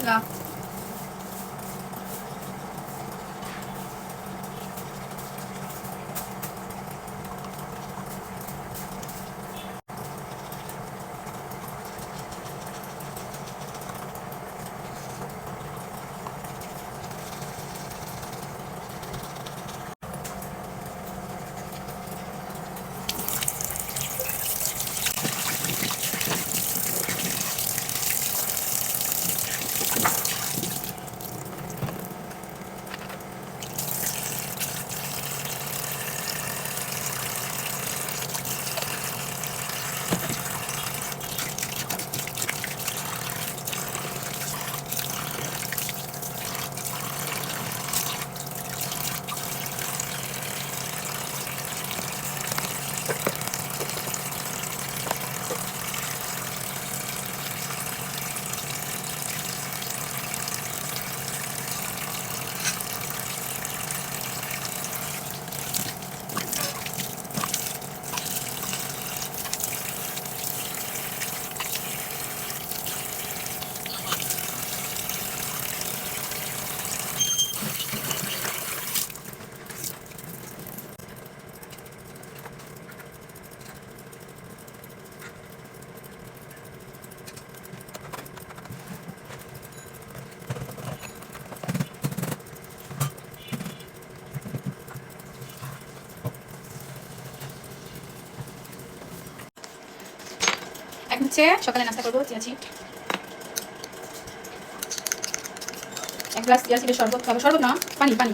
লাভ। এখন হচ্ছে সকালে নাস্তা করবো চিয়া সিড। এক গ্লাস চিয়া সিডের শরবত খাবো, শরবত না পানি পানি,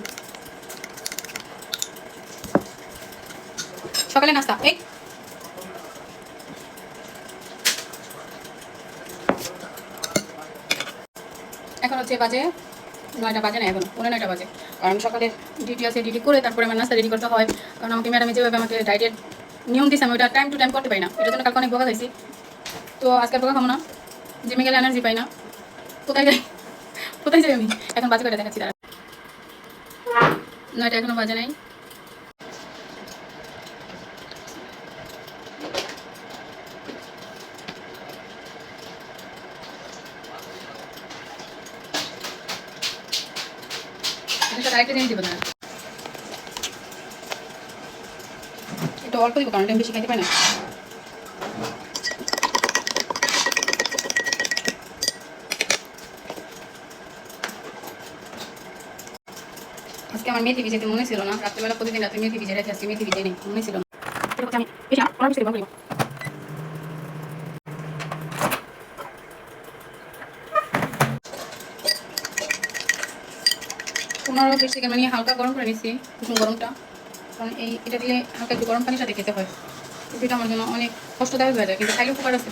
সকালে নাস্তা। এই এখন হচ্ছে বাজে 9টা, বাজে না এখনো 9:30 বাজে, কারণ সকালে ডিউটি আছে, ডিউটি করে তারপরে আমার নাস্তা রেডি করতে হয়, কারণ আমাকে ম্যাডামে যেভাবে আমাকে ডায়েটের নিয়ম দিয়েছে আমি ওটা টাইম টু টাইম করতে পারি না, এটার জন্য কালকে অনেক বকা খাইছি। তো আজকে বকা খাবো না, জিমে গেলে এনার্জি পাই না, কোথায় যাই কোথায় যাই আমি। এখন বাজে কয়টা দেখাচ্ছি, তারা 9টা এখনো বাজে নাই। আরেকটা জিনিস দিব না, একটু অল্প দিব, কারণ আমি বেশি খাইতে পাই না। আজকে আমার মেথি ভিজাইতে মনে ছিল না, রাত্রিবেলা প্রতিদিন রাতে মেথি ভিজে রাখি, আজকে মেথি ভিজে নেই, মনে ছিল না। আমি বেশি না, অনেক বেশি দিব। 15-20 সেকেন্ড মানে হালকা গরম করে নিচ্ছি কুসুম গরমটা, কারণ এটা দিলে হালকা একটু গরম পানির সাথে খেতে হয়, কিন্তু এটা আমার জন্য অনেক কষ্টদায়ক হয়ে যায়, কিন্তু খাইলে উপকার আছে।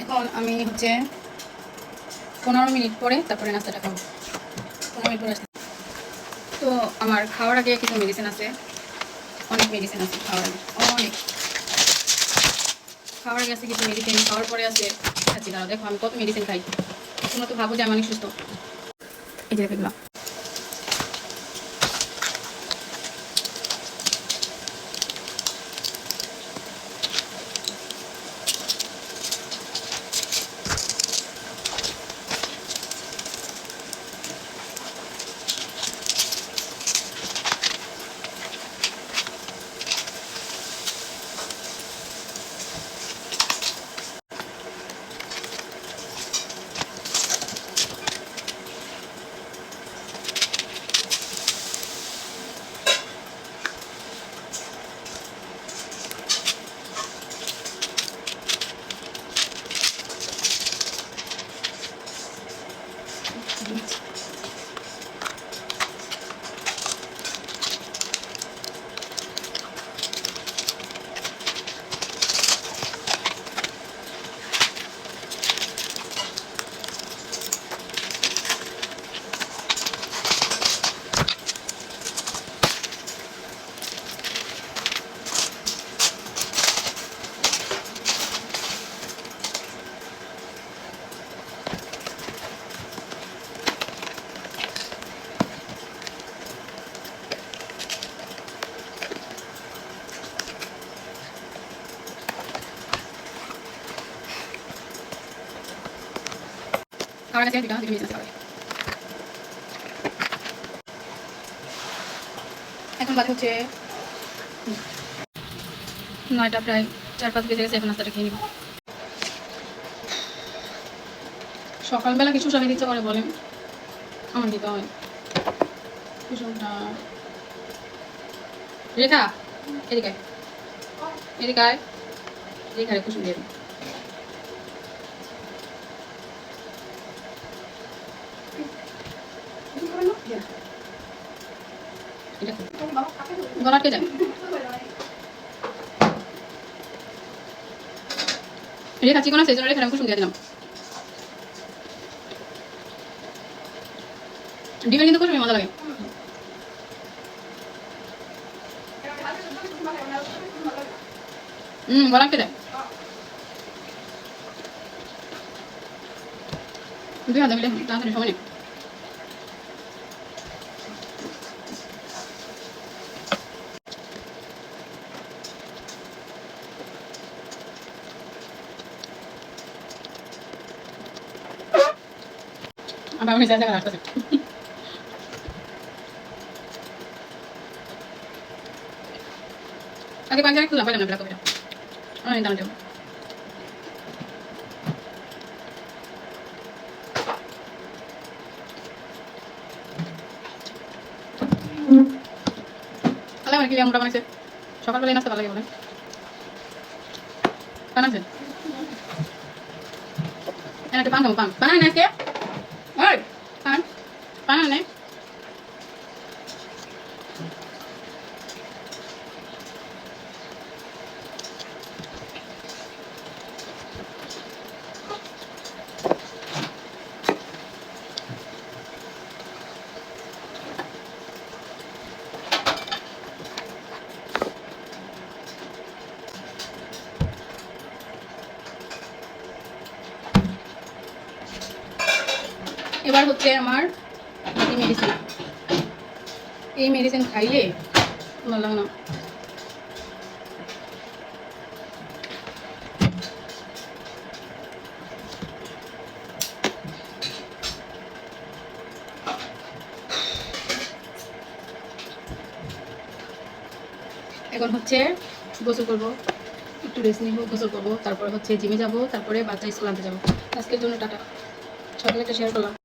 এখন আমি হচ্ছে 15 মিনিট পরে তারপরে নাস্তাটা খাবো, 15 মিনিট পরে আসতে। তো আমার খাওয়ার আগে কিছু মেডিসিন আছে, অনেক মেডিসিন আছে খাওয়ার আগে, অনেক খাওয়ার আগে আছে কিছু মেডিসিন, খাওয়ার পরে আছে খাচ্ছি। দাঁড়াও দেখো আমি কত মেডিসিন খাই, তোমরা তো ভাবো যে আমি অনেক সুস্থ। এই যে দেখলাম খাওয়ার কাছে দুটো মিক্স আছে। এখন বাজে হচ্ছে 9টা, প্রায় 4-5 বেজে গেছে। এখন নাস্তাটা খেয়ে নিব। সকালবেলা কিছু সবাই ইচ্ছা করে বলেন, আমার দিতে হয় কুসুমটা। রেখা এদিকে এদিকে আয়, রেখা কুসুম দিয়ে গলাটকে যায়। রেখা চিকন আছে, এই জন্য রেখা কুসুম দিয়ে দিলাম। ডিমের কিন্তু কুসুমই মজা লাগে। গলাটকে যায়। 2 হাতে মিলে তাড়াতাড়ি সময় নেই। আবার আমি যা জায়গা আসতেছে। আগে পাঁচ জায়গায় খুললাম, পাইলাম না ব্ল্যাক কপিটা। অনেক দাম দেবো। তাহলে আমার কি আমরা বানাইছে সকালবেলায় নাস্তা ভালো লাগে বলে বানাইছে। একটা পান খাবো, পান বানাই না কে? ওই পান পান নেই। এবার হচ্ছে আমার মেডিসিন। এই মেডিসিন খাইলে ভালো লাগে না। এখন হচ্ছে গোসল করবো, একটু রেস্ট নিবো, গোসল করবো, তারপরে হচ্ছে জিমে যাবো, তারপরে বাচ্চা স্কুল আনতে যাবো। আজকের জন্য টাটা। সকালে একটা শেয়ার করলাম।